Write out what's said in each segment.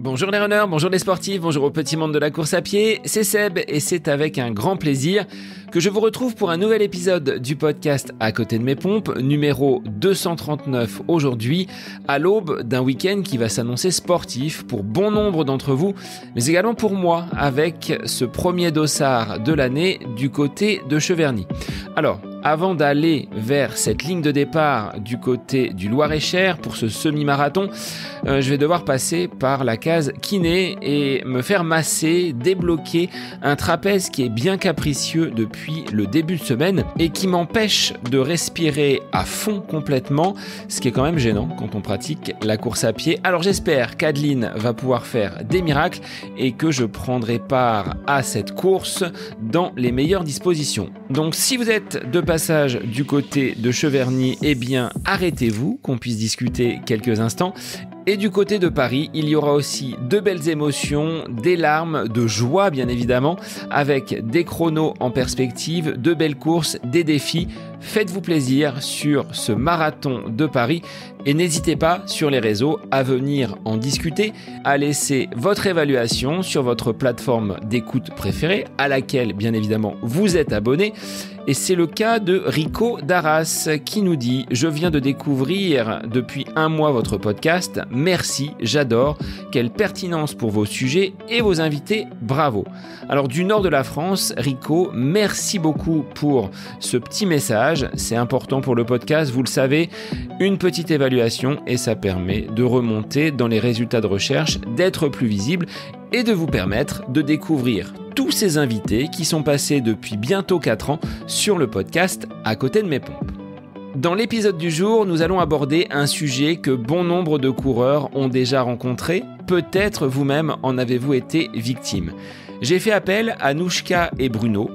Bonjour les runners, bonjour les sportifs, bonjour au petit monde de la course à pied, c'est Seb et c'est avec un grand plaisir que je vous retrouve pour un nouvel épisode du podcast À côté de mes pompes, numéro 239 aujourd'hui, à l'aube d'un week-end qui va s'annoncer sportif pour bon nombre d'entre vous, mais également pour moi avec ce premier dossard de l'année du côté de Cheverny. Alors, avant d'aller vers cette ligne de départ du côté du Loir-et-Cher pour ce semi-marathon, je vais devoir passer par la case kiné et me faire masser, débloquer un trapèze qui est bien capricieux depuis le début de semaine et qui m'empêche de respirer à fond complètement, ce qui est quand même gênant quand on pratique la course à pied. Alors j'espère qu'Adeline va pouvoir faire des miracles et que je prendrai part à cette course dans les meilleures dispositions. Donc si vous êtes de passage du côté de Cheverny, eh bien arrêtez-vous, qu'on puisse discuter quelques instants. Et du côté de Paris, il y aura aussi de belles émotions, des larmes, de joie bien évidemment, avec des chronos en perspective, de belles courses, des défis. Faites-vous plaisir sur ce marathon de Paris et n'hésitez pas sur les réseaux à venir en discuter, à laisser votre évaluation sur votre plateforme d'écoute préférée à laquelle bien évidemment vous êtes abonné. Et c'est le cas de Rico d'Arras qui nous dit « Je viens de découvrir depuis un mois votre podcast. Merci, j'adore. Quelle pertinence pour vos sujets et vos invités. Bravo. » Alors du nord de la France, Rico, merci beaucoup pour ce petit message. C'est important pour le podcast, vous le savez. Une petite évaluation et ça permet de remonter dans les résultats de recherche, d'être plus visible et de vous permettre de découvrir tous ces invités qui sont passés depuis bientôt 4 ans sur le podcast À côté de mes pompes. Dans l'épisode du jour, nous allons aborder un sujet que bon nombre de coureurs ont déjà rencontré. Peut-être vous-même en avez-vous été victime. J'ai fait appel à Nouchka et Bruno,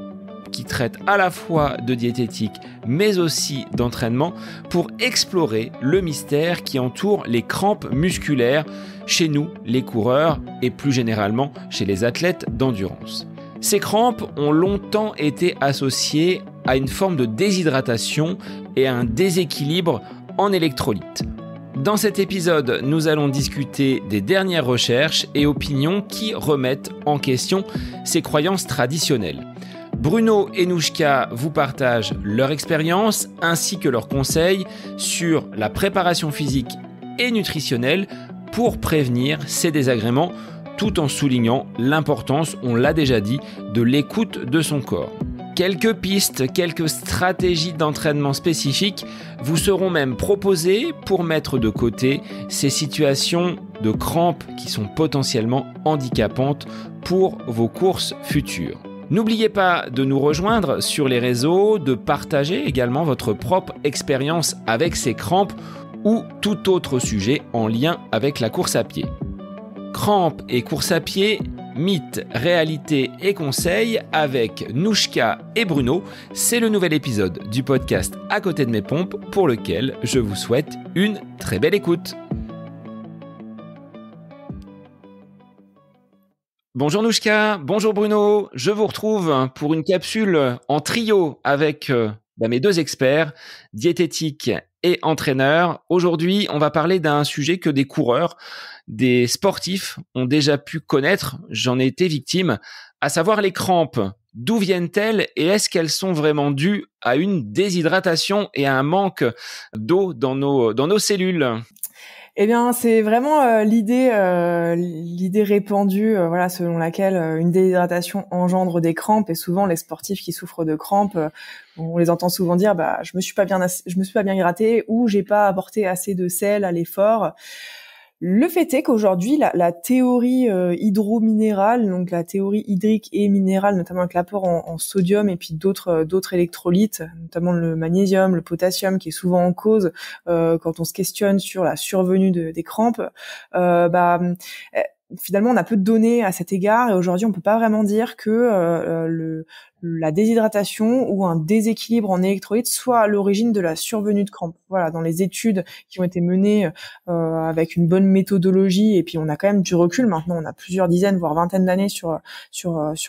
qui traitent à la fois de diététique mais aussi d'entraînement pour explorer le mystère qui entoure les crampes musculaires chez nous, les coureurs et plus généralement chez les athlètes d'endurance. Ces crampes ont longtemps été associées à une forme de déshydratation et à un déséquilibre en électrolytes. Dans cet épisode, nous allons discuter des dernières recherches et opinions qui remettent en question ces croyances traditionnelles. Bruno et Nouchka vous partagent leur expérience ainsi que leurs conseils sur la préparation physique et nutritionnelle pour prévenir ces désagréments tout en soulignant l'importance, on l'a déjà dit, de l'écoute de son corps. Quelques pistes, quelques stratégies d'entraînement spécifiques vous seront même proposées pour mettre de côté ces situations de crampes qui sont potentiellement handicapantes pour vos courses futures. N'oubliez pas de nous rejoindre sur les réseaux, de partager également votre propre expérience avec ces crampes ou tout autre sujet en lien avec la course à pied. Crampes et course à pied, mythes, réalités et conseils avec Nouchka et Bruno, c'est le nouvel épisode du podcast À côté de mes pompes pour lequel je vous souhaite une très belle écoute. Bonjour Nouchka, bonjour Bruno, je vous retrouve pour une capsule en trio avec mes deux experts, diététiques et entraîneurs. Aujourd'hui, on va parler d'un sujet que des coureurs, des sportifs ont déjà pu connaître, j'en ai été victime, à savoir les crampes. D'où viennent-elles et est-ce qu'elles sont vraiment dues à une déshydratation et à un manque d'eau dans nos cellules ? Eh bien, c'est vraiment l'idée répandue, selon laquelle une déshydratation engendre des crampes. Et souvent, les sportifs qui souffrent de crampes, on les entend souvent dire, je me suis pas bien hydraté ou j'ai pas apporté assez de sel à l'effort. Le fait est qu'aujourd'hui, la théorie hydrominérale, donc la théorie hydrique et minérale, notamment avec l'apport en sodium et puis d'autres électrolytes, notamment le magnésium, le potassium, qui est souvent en cause quand on se questionne sur la survenue des crampes, finalement, on a peu de données à cet égard et aujourd'hui, on peut pas vraiment dire que la déshydratation ou un déséquilibre en électrolytes soit à l'origine de la survenue de crampes. Voilà, dans les études qui ont été menées avec une bonne méthodologie, et puis on a quand même du recul maintenant, on a plusieurs dizaines voire vingtaines d'années sur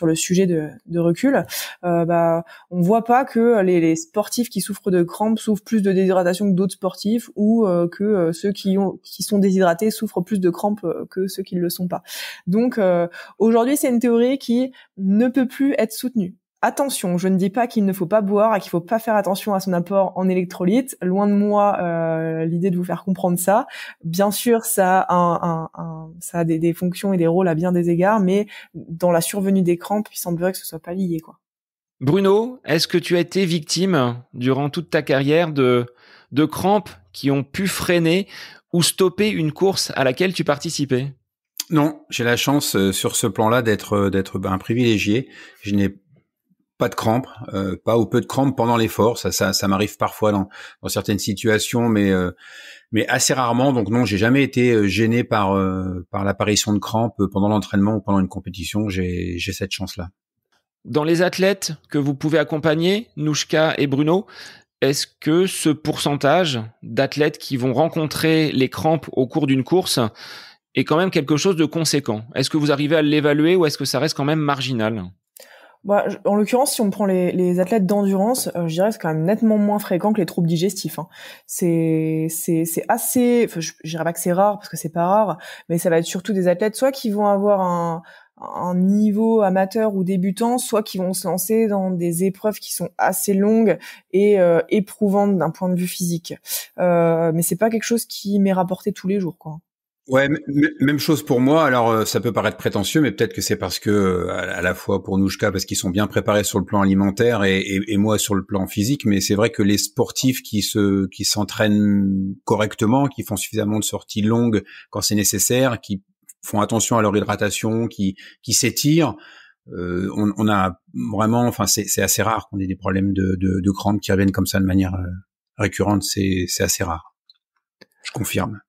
le sujet de recul. On voit pas que les sportifs qui souffrent de crampes souffrent plus de déshydratation que d'autres sportifs, ou que ceux qui sont déshydratés souffrent plus de crampes que ceux qui ne le sont pas. Donc aujourd'hui, c'est une théorie qui ne peut plus être soutenue. Attention, je ne dis pas qu'il ne faut pas boire et qu'il faut pas faire attention à son apport en électrolytes. Loin de moi l'idée de vous faire comprendre ça. Bien sûr, ça a des fonctions et des rôles à bien des égards, mais dans la survenue des crampes, il semblerait que ce soit pas lié, quoi. Bruno, est-ce que tu as été victime durant toute ta carrière de crampes qui ont pu freiner ou stopper une course à laquelle tu participais? Non, j'ai la chance sur ce plan-là d'être un privilégié. Je n'ai pas de crampes, pas ou peu de crampes pendant l'effort. Ça m'arrive parfois dans certaines situations, mais assez rarement. Donc non, j'ai jamais été gêné par l'apparition de crampes pendant l'entraînement ou pendant une compétition. J'ai cette chance-là. Dans les athlètes que vous pouvez accompagner, Nouchka et Bruno, est-ce que ce pourcentage d'athlètes qui vont rencontrer les crampes au cours d'une course est quand même quelque chose de conséquent? Est-ce que vous arrivez à l'évaluer ou est-ce que ça reste quand même marginal? En l'occurrence, si on prend les athlètes d'endurance, je dirais que c'est quand même nettement moins fréquent que les troubles digestifs. C'est assez, je dirais pas que c'est rare parce que c'est pas rare, mais ça va être surtout des athlètes soit qui vont avoir un niveau amateur ou débutant, soit qui vont se lancer dans des épreuves qui sont assez longues et éprouvantes d'un point de vue physique. Mais c'est pas quelque chose qui m'est rapporté tous les jours, quoi. Ouais, même chose pour moi. Alors, ça peut paraître prétentieux, mais peut-être que c'est parce que, à la fois pour Nouchka, parce qu'ils sont bien préparés sur le plan alimentaire et moi sur le plan physique. Mais c'est vrai que les sportifs qui s'entraînent correctement, qui font suffisamment de sorties longues quand c'est nécessaire, qui font attention à leur hydratation, qui s'étirent, on a vraiment, enfin, c'est assez rare qu'on ait des problèmes de crampes qui reviennent comme ça de manière récurrente. C'est assez rare. Je confirme.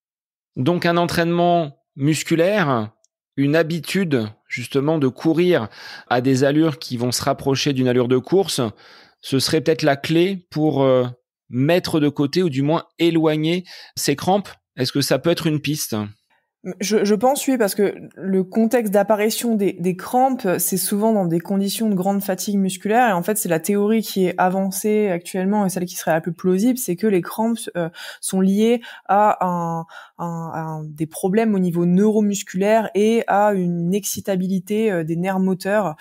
Donc un entraînement musculaire, une habitude justement de courir à des allures qui vont se rapprocher d'une allure de course, ce serait peut-être la clé pour mettre de côté ou du moins éloigner ces crampes. Est-ce que ça peut être une piste ? Je pense, oui, parce que le contexte d'apparition des crampes, c'est souvent dans des conditions de grande fatigue musculaire, et en fait c'est la théorie qui est avancée actuellement et celle qui serait la plus plausible, c'est que les crampes sont liées à des problèmes au niveau neuromusculaire et à une excitabilité des nerfs moteurs,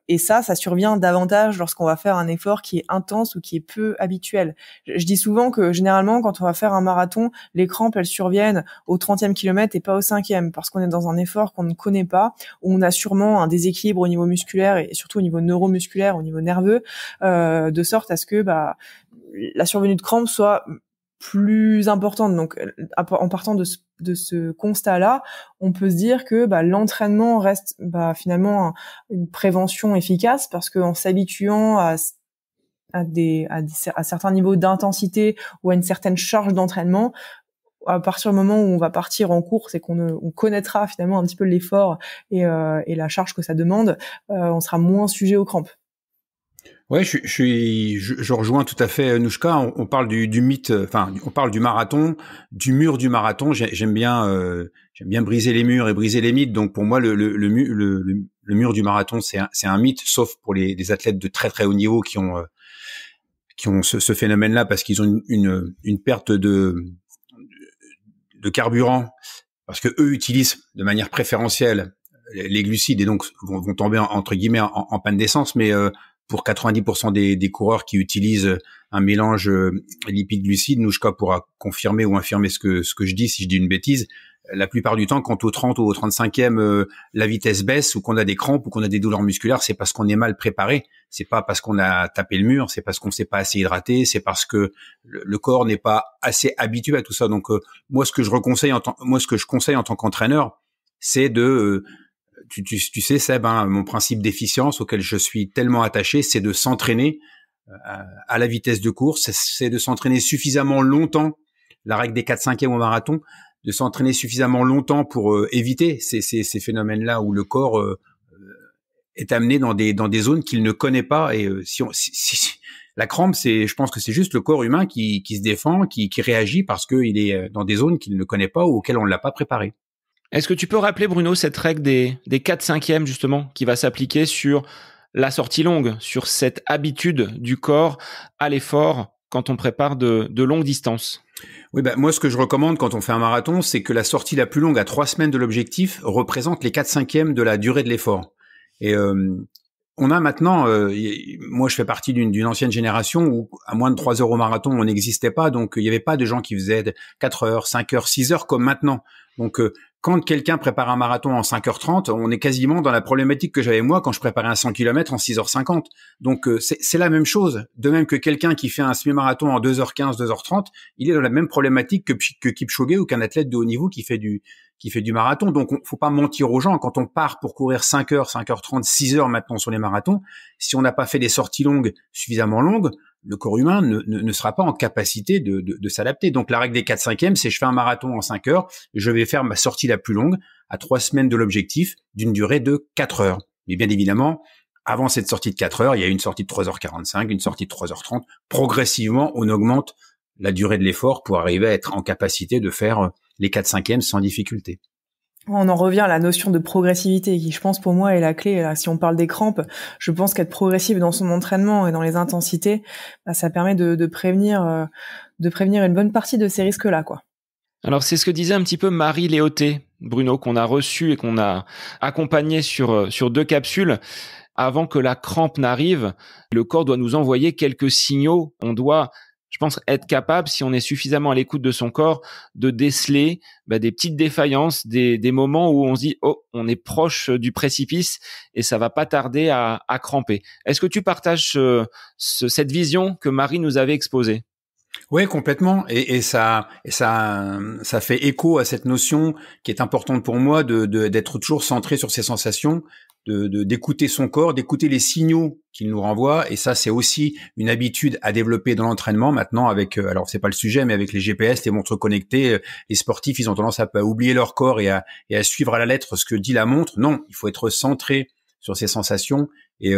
et ça survient davantage lorsqu'on va faire un effort qui est intense ou qui est peu habituel. Je dis souvent que généralement quand on va faire un marathon, les crampes elles surviennent au 30e kilomètre et pas au 5e, parce qu'on est dans un effort qu'on ne connaît pas, où on a sûrement un déséquilibre au niveau musculaire et surtout au niveau neuromusculaire, au niveau nerveux, de sorte à ce que la survenue de crampes soit plus importante. Donc en partant de ce constat-là, on peut se dire que l'entraînement reste finalement une prévention efficace, parce qu'en s'habituant à certains niveaux d'intensité ou à une certaine charge d'entraînement, à partir du moment où on va partir en course et on connaîtra finalement un petit peu l'effort et la charge que ça demande, on sera moins sujet aux crampes. Ouais, je rejoins tout à fait Nouchka. On parle du mythe, enfin, on parle du marathon, du mur du marathon. J'aime bien briser les murs et briser les mythes. Donc pour moi, le mur du marathon, c'est un mythe, sauf pour les athlètes de très très haut niveau qui ont ce phénomène-là, parce qu'ils ont une perte de carburant, parce que eux utilisent de manière préférentielle les glucides et donc vont tomber entre guillemets en panne d'essence. Mais pour 90% des coureurs qui utilisent un mélange lipides-glucides, Nouchka pourra confirmer ou infirmer ce que je dis si je dis une bêtise. La plupart du temps, quand au 30 ou au 35e, la vitesse baisse ou qu'on a des crampes ou qu'on a des douleurs musculaires, c'est parce qu'on est mal préparé. C'est pas parce qu'on a tapé le mur, c'est parce qu'on s'est pas assez hydraté, c'est parce que le corps n'est pas assez habitué à tout ça. Donc moi, ce que je conseille en tant qu'entraîneur, c'est tu sais Seb, mon principe d'efficience auquel je suis tellement attaché, c'est de s'entraîner à la vitesse de course, c'est de s'entraîner suffisamment longtemps, la règle des 4/5e au marathon, de s'entraîner suffisamment longtemps pour éviter ces phénomènes-là où le corps est amené dans des zones qu'il ne connaît pas. Et la crampe, je pense que c'est juste le corps humain qui se défend, qui réagit parce qu'il est dans des zones qu'il ne connaît pas ou auxquelles on ne l'a pas préparé. Est-ce que tu peux rappeler, Bruno, cette règle des 4/5e, justement, qui va s'appliquer sur la sortie longue, sur cette habitude du corps à l'effort quand on prépare de longues distances? Oui, moi, ce que je recommande quand on fait un marathon, c'est que la sortie la plus longue à 3 semaines de l'objectif représente les 4/5e de la durée de l'effort. Et on a maintenant, moi je fais partie d'une ancienne génération où à moins de 3 heures au marathon, on n'existait pas, donc il n'y avait pas de gens qui faisaient 4 heures, 5 heures, 6 heures comme maintenant. Donc quand quelqu'un prépare un marathon en 5h30, on est quasiment dans la problématique que j'avais moi quand je préparais un 100 km en 6h50. Donc c'est la même chose. De même que quelqu'un qui fait un semi-marathon en 2h15, 2h30, il est dans la même problématique que Kipchoge ou qu'un athlète de haut niveau qui fait du marathon. Donc faut pas mentir aux gens. Quand on part pour courir 5 heures, 5h30, 6 heures maintenant sur les marathons, si on n'a pas fait des sorties longues suffisamment longues, le corps humain ne sera pas en capacité de s'adapter. Donc la règle des 4/5e, c'est je fais un marathon en 5 heures, je vais faire ma sortie la plus longue à 3 semaines de l'objectif d'une durée de 4 heures. Mais bien évidemment, avant cette sortie de 4 heures, il y a une sortie de 3h45, une sortie de 3h30. Progressivement, on augmente la durée de l'effort pour arriver à être en capacité de faire les 4/5e sans difficulté. On en revient à la notion de progressivité qui, je pense, pour moi, est la clé. Là, si on parle des crampes, je pense qu'être progressif dans son entraînement et dans les intensités, ça permet de prévenir une bonne partie de ces risques-là, quoi. Alors, c'est ce que disait un petit peu Marie Léoté, Bruno, qu'on a reçu et qu'on a accompagné sur 2 capsules. Avant que la crampe n'arrive, le corps doit nous envoyer quelques signaux. On doit, je pense, être capable, si on est suffisamment à l'écoute de son corps, de déceler des petites défaillances, des moments où on se dit « Oh, on est proche du précipice et ça va pas tarder à cramper ». Est-ce que tu partages cette vision que Marie nous avait exposée ? Oui, complètement. Et ça fait écho à cette notion qui est importante pour moi d'être toujours centré sur ses sensations, d'écouter son corps, d'écouter les signaux qu'il nous renvoie. Et ça, c'est aussi une habitude à développer dans l'entraînement maintenant avec, alors c'est pas le sujet, mais avec les GPS, les montres connectées, les sportifs, ils ont tendance à oublier leur corps et à suivre à la lettre ce que dit la montre. Non, il faut être centré sur ses sensations et,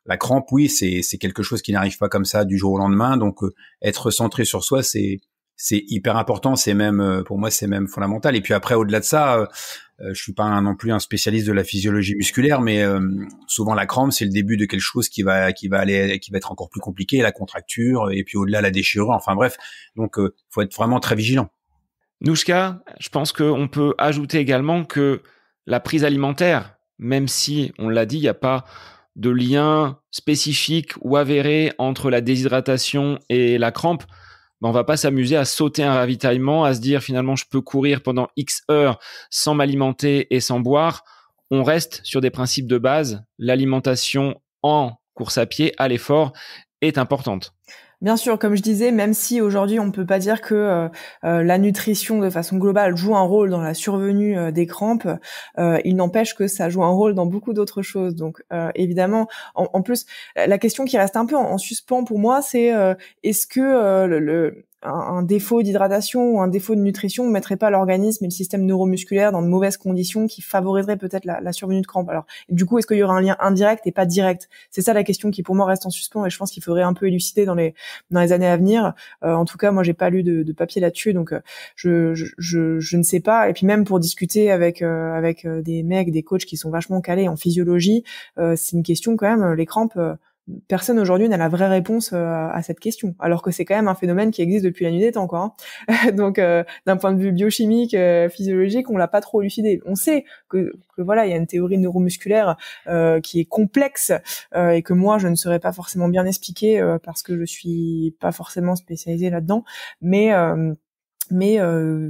la crampe, oui, c'est quelque chose qui n'arrive pas comme ça du jour au lendemain. Donc, être centré sur soi, c'est hyper important. C'est même, pour moi, c'est même fondamental. Et puis après, au-delà de ça, je suis pas non plus un spécialiste de la physiologie musculaire, mais souvent la crampe, c'est le début de quelque chose qui va être encore plus compliqué, la contracture, et puis au-delà la déchirure. Enfin bref, donc faut être vraiment très vigilant. Nouchka, je pense qu'on peut ajouter également que la prise alimentaire, même si on l'a dit, il n'y a pas de lien spécifique ou avéré entre la déshydratation et la crampe, on va pas s'amuser à sauter un ravitaillement, à se dire finalement je peux courir pendant X heures sans m'alimenter et sans boire. On reste sur des principes de base. L'alimentation en course à pied, à l'effort, est importante. Bien sûr, comme je disais, même si aujourd'hui on peut pas dire que la nutrition de façon globale joue un rôle dans la survenue des crampes, il n'empêche que ça joue un rôle dans beaucoup d'autres choses. Donc évidemment, en plus, la question qui reste un peu en suspens pour moi, c'est est-ce que un défaut d'hydratation ou un défaut de nutrition ne mettrait pas l'organisme et le système neuromusculaire dans de mauvaises conditions qui favoriseraient peut-être la survenue de crampes. Alors, du coup, est-ce qu'il y aura un lien indirect et pas direct? C'est ça la question qui pour moi reste en suspens et je pense qu'il faudrait un peu élucider dans les années à venir. En tout cas, moi, j'ai pas lu de papier là-dessus, donc je ne sais pas. Et puis même pour discuter avec des mecs, des coachs qui sont vachement calés en physiologie, c'est une question quand même. Les crampes. Personne aujourd'hui n'a la vraie réponse à cette question, alors que c'est quand même un phénomène qui existe depuis la nuit des temps, quoi. Hein. Donc, d'un point de vue biochimique, physiologique, on l'a pas trop élucidé. On sait que voilà, il y a une théorie neuromusculaire qui est complexe et que moi je ne saurais pas forcément bien expliquer parce que je suis pas forcément spécialisée là-dedans. Mais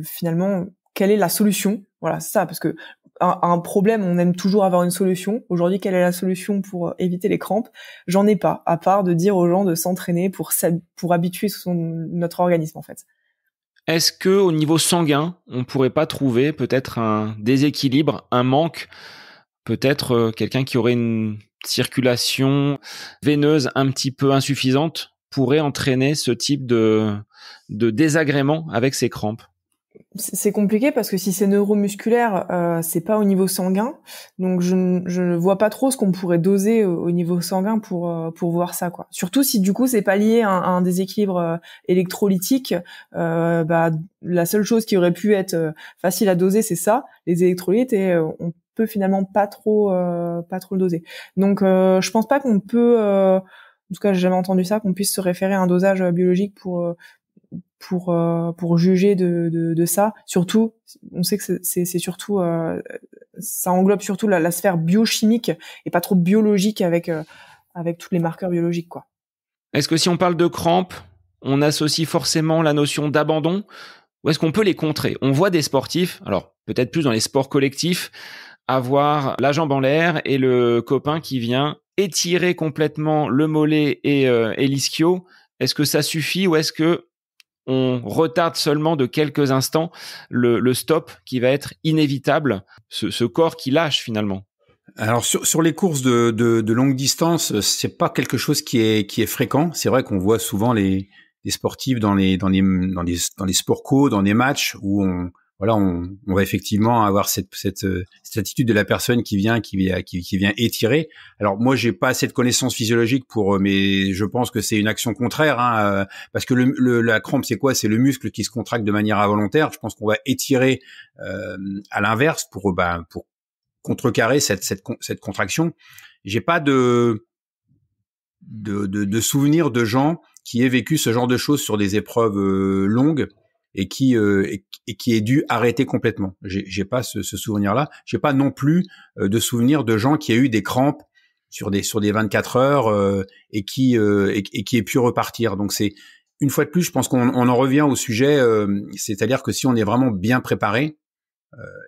finalement, quelle est la solution? Voilà, c'est ça, parce que un problème, on aime toujours avoir une solution. Aujourd'hui, quelle est la solution pour éviter les crampes? J'en ai pas, à part de dire aux gens de s'entraîner pour habituer notre organisme, en fait. Est-ce que au niveau sanguin, on pourrait pas trouver peut-être un déséquilibre, un manque, peut-être quelqu'un qui aurait une circulation veineuse un petit peu insuffisante pourrait entraîner ce type de désagrément avec ses crampes? c'est compliqué parce que si c'est neuromusculaire, c'est pas au niveau sanguin, donc je ne vois pas trop ce qu'on pourrait doser au niveau sanguin pour voir ça, quoi. Surtout si du coup c'est pas lié à un déséquilibre électrolytique, la seule chose qui aurait pu être facile à doser, c'est ça, les électrolytes, et on peut finalement pas trop le doser. Donc je pense pas qu'on peut, en tout cas j'ai jamais entendu ça, qu'on puisse se référer à un dosage biologique pour juger de ça. Surtout, on sait que c'est surtout ça englobe surtout la sphère biochimique et pas trop biologique avec tous les marqueurs biologiques, quoi. Est-ce que si on parle de crampes, on associe forcément la notion d'abandon, ou est-ce qu'on peut les contrer? On voit des sportifs, alors peut-être plus dans les sports collectifs, avoir la jambe en l'air et le copain qui vient étirer complètement le mollet et l'ischio. Est-ce que ça suffit, ou est-ce que on retarde seulement de quelques instants le stop qui va être inévitable, ce corps qui lâche finalement? Alors sur les courses de longue distance, c'est pas quelque chose qui est fréquent. C'est vrai qu'on voit souvent les sportifs dans les sports co, dans des matchs où on va effectivement avoir cette attitude de la personne qui vient étirer. Alors moi j'ai pas assez de connaissances physiologiques mais je pense que c'est une action contraire, hein, parce que la crampe c'est quoi? C'est le muscle qui se contracte de manière involontaire. Je pense qu'on va étirer à l'inverse pour contrecarrer cette contraction. J'ai pas de souvenirs de gens qui aient vécu ce genre de choses sur des épreuves longues et qui est dû arrêter complètement. J'ai pas ce souvenir-là. J'ai pas non plus de souvenir de gens qui aient eu des crampes sur des 24 heures et qui aient pu repartir. Donc c'est une fois de plus, je pense qu'on en revient au sujet, c'est-à-dire que si on est vraiment bien préparé,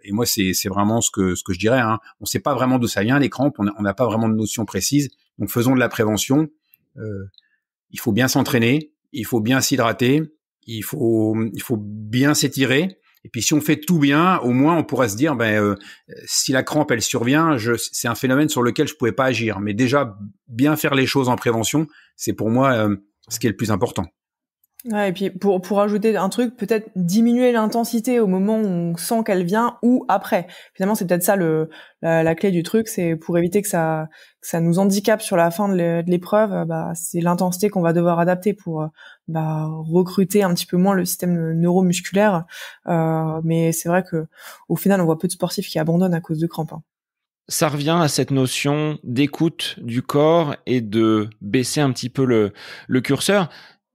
et moi c'est vraiment ce que je dirais, hein, on sait pas vraiment d'où ça vient les crampes, on n'a pas vraiment de notion précise. Donc faisons de la prévention. Il faut bien s'entraîner, il faut bien s'hydrater, il faut bien s'étirer. Et puis si on fait tout bien, au moins on pourra se dire, si la crampe elle survient, c'est un phénomène sur lequel je pouvais pas agir. Mais déjà bien faire les choses en prévention, c'est pour moi ce qui est le plus important. Ouais, et puis pour ajouter un truc, peut-être diminuer l'intensité au moment où on sent qu'elle vient ou après. Finalement, c'est peut-être ça la clé du truc, c'est pour éviter que ça nous handicape sur la fin de l'épreuve. C'est l'intensité qu'on va devoir adapter pour recruter un petit peu moins le système neuromusculaire. Mais c'est vrai que au final, on voit peu de sportifs qui abandonnent à cause de crampes, hein. Ça revient à cette notion d'écoute du corps et de baisser un petit peu le curseur.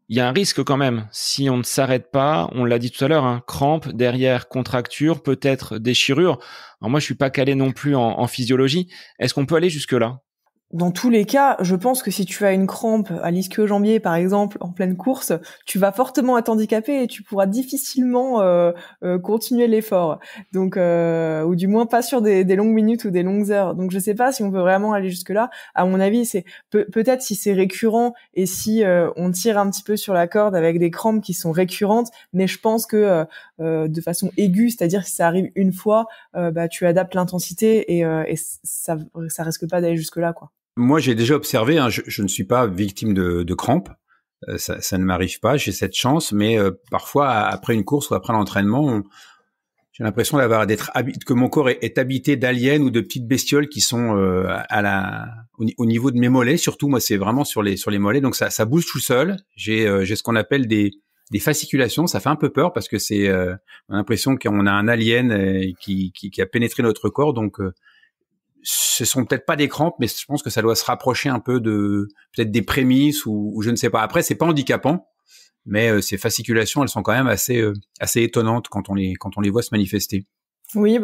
Il y a un risque quand même, si on ne s'arrête pas, on l'a dit tout à l'heure, hein, crampe, derrière contracture, peut-être déchirure. Alors moi, je suis pas calé non plus en physiologie. Est-ce qu'on peut aller jusque-là? Dans tous les cas, je pense que si tu as une crampe à l'ischio-jambier, par exemple, en pleine course, tu vas fortement être handicapé et tu pourras difficilement continuer l'effort. Donc, ou du moins pas sur des longues minutes ou des longues heures. Donc, je sais pas si on peut vraiment aller jusque-là. À mon avis, c'est peut-être si c'est récurrent et si on tire un petit peu sur la corde avec des crampes qui sont récurrentes. Mais je pense que de façon aiguë, c'est-à-dire que si ça arrive une fois, tu adaptes l'intensité et ça risque pas d'aller jusque-là, quoi. Moi, j'ai déjà observé, hein, je ne suis pas victime de crampes, ça ne m'arrive pas, j'ai cette chance, mais parfois, après une course ou après l'entraînement, j'ai l'impression que mon corps est habité d'aliens ou de petites bestioles qui sont au niveau de mes mollets. Surtout, moi, c'est vraiment sur les mollets, donc ça bouge tout seul. J'ai ce qu'on appelle des fasciculations, ça fait un peu peur parce que on a l'impression qu'on a un alien qui a pénétré notre corps, donc ce sont peut-être pas des crampes, mais je pense que ça doit se rapprocher un peu peut-être des prémices ou je ne sais pas. Après, c'est pas handicapant, mais ces fasciculations, elles sont quand même assez étonnantes quand on les voit se manifester. Oui,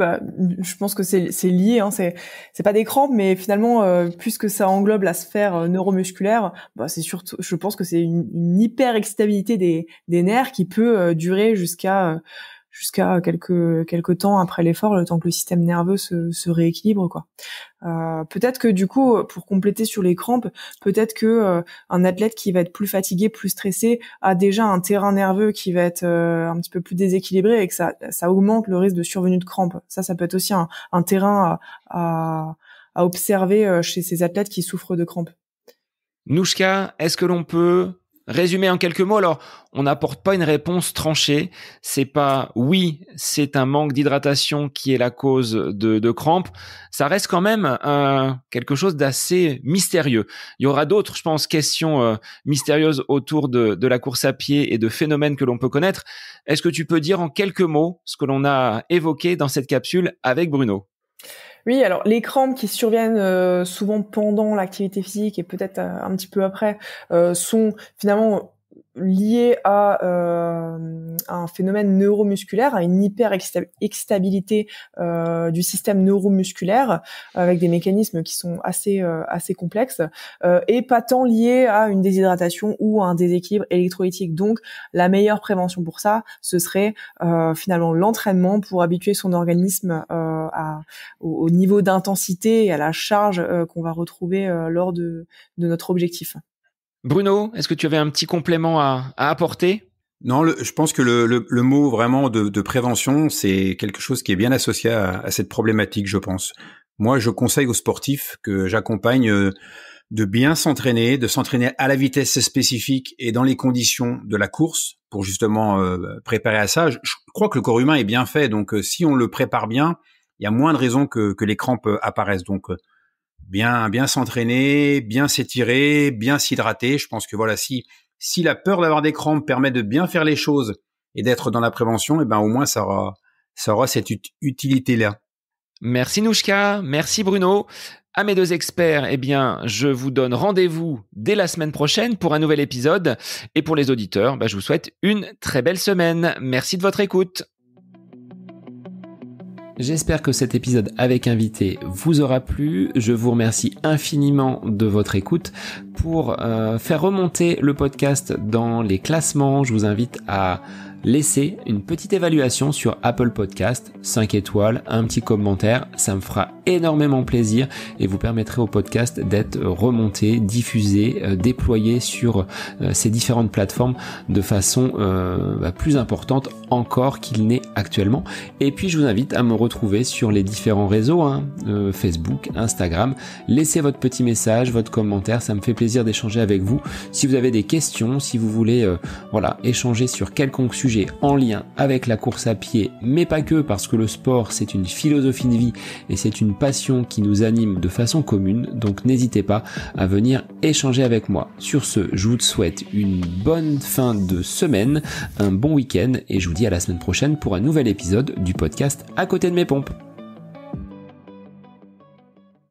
je pense que c'est lié, hein, c'est pas des crampes, mais finalement, puisque ça englobe la sphère neuromusculaire, c'est surtout, je pense que c'est une hyper excitabilité des nerfs qui peut durer jusqu'à quelques temps après l'effort, le temps que le système nerveux se rééquilibre, quoi. Peut-être que du coup, pour compléter sur les crampes, peut-être que un athlète qui va être plus fatigué, plus stressé, a déjà un terrain nerveux qui va être un petit peu plus déséquilibré et que ça augmente le risque de survenue de crampes. Ça peut être aussi un terrain à observer chez ces athlètes qui souffrent de crampes. Nouchka, est-ce que l'on peut Résumé en quelques mots, alors on n'apporte pas une réponse tranchée. C'est pas oui, c'est un manque d'hydratation qui est la cause de crampes. Ça reste quand même quelque chose d'assez mystérieux. Il y aura d'autres, je pense, questions mystérieuses autour de la course à pied et de phénomènes que l'on peut connaître. Est-ce que tu peux dire en quelques mots ce que l'on a évoqué dans cette capsule avec Bruno ? Oui, alors les crampes qui surviennent souvent pendant l'activité physique et peut-être un petit peu après sont finalement liées à un phénomène neuromusculaire, à une hyper-excitabilité du système neuromusculaire avec des mécanismes qui sont assez complexes et pas tant liés à une déshydratation ou à un déséquilibre électrolytique. Donc la meilleure prévention pour ça, ce serait finalement l'entraînement pour habituer son organisme au niveau d'intensité et à la charge qu'on va retrouver lors de notre objectif. Bruno, est-ce que tu avais un petit complément à apporter ? Non, je pense que le mot vraiment de prévention, c'est quelque chose qui est bien associé à cette problématique, je pense. Moi, je conseille aux sportifs que j'accompagne de bien s'entraîner, de s'entraîner à la vitesse spécifique et dans les conditions de la course pour justement préparer à ça. Je crois que le corps humain est bien fait, donc si on le prépare bien, il y a moins de raisons que les crampes apparaissent. Donc bien s'entraîner, bien s'étirer, bien s'hydrater. Je pense que voilà, si la peur d'avoir des crampes permet de bien faire les choses et d'être dans la prévention, et ben au moins ça aura cette utilité-là. Merci Nouchka, merci Bruno. À mes deux experts, eh bien, je vous donne rendez-vous dès la semaine prochaine pour un nouvel épisode. Et pour les auditeurs, je vous souhaite une très belle semaine. Merci de votre écoute. J'espère que cet épisode avec invité vous aura plu. Je vous remercie infiniment de votre écoute. Pour faire remonter le podcast dans les classements, je vous invite à laisser une petite évaluation sur Apple Podcast, 5 étoiles, un petit commentaire, ça me fera énormément plaisir et vous permettrez au podcast d'être remonté, diffusé, déployé sur ces différentes plateformes de façon plus importante encore qu'il n'est actuellement. Et puis je vous invite à me retrouver sur les différents réseaux, Facebook, Instagram. Laissez votre petit message, votre commentaire, ça me fait plaisir d'échanger avec vous. Si vous avez des questions, si vous voulez échanger sur quelconque sujet en lien avec la course à pied, mais pas que, parce que le sport c'est une philosophie de vie et c'est une passion qui nous anime de façon commune, donc n'hésitez pas à venir échanger avec moi. Sur ce, je vous souhaite une bonne fin de semaine, un bon week-end et je vous dis à la semaine prochaine pour un nouvel épisode du podcast À côté de mes pompes.